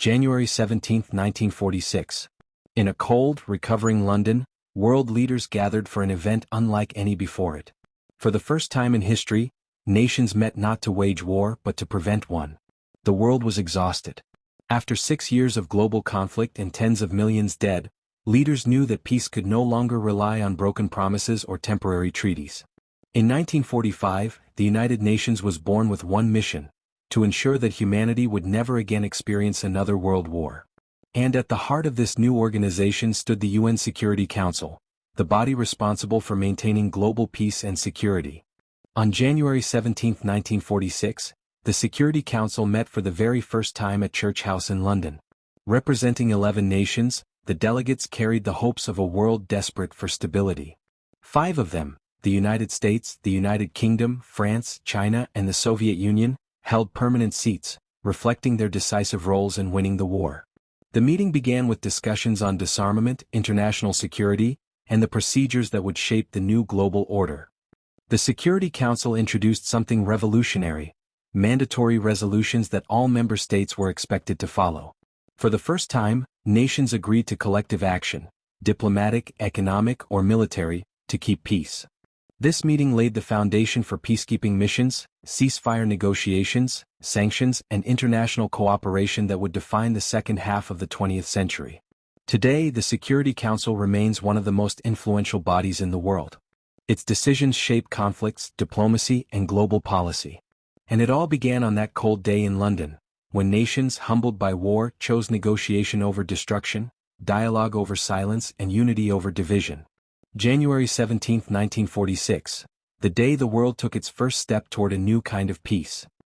January 17, 1946. In a cold, recovering London, world leaders gathered for an event unlike any before it. For the first time in history, nations met not to wage war but to prevent one. The world was exhausted. After 6 years of global conflict and tens of millions dead, leaders knew that peace could no longer rely on broken promises or temporary treaties. In 1945, the United Nations was born with one mission: to ensure that humanity would never again experience another world war. And at the heart of this new organization stood the UN Security Council, the body responsible for maintaining global peace and security. On January 17, 1946, the Security Council met for the very first time at Church House in London. Representing 11 nations, the delegates carried the hopes of a world desperate for stability. 5 of them, the United States, the United Kingdom, France, China, and the Soviet Union, held permanent seats, reflecting their decisive roles in winning the war. The meeting began with discussions on disarmament, international security, and the procedures that would shape the new global order. The Security Council introduced something revolutionary: mandatory resolutions that all member states were expected to follow. For the first time, nations agreed to collective action, diplomatic, economic, or military, to keep peace. This meeting laid the foundation for peacekeeping missions, ceasefire negotiations, sanctions, and international cooperation that would define the second half of the 20th century. Today, the Security Council remains one of the most influential bodies in the world. Its decisions shape conflicts, diplomacy, and global policy. And it all began on that cold day in London, when nations humbled by war chose negotiation over destruction, dialogue over silence, and unity over division. January 17, 1946, the day the world took its first step toward a new kind of peace.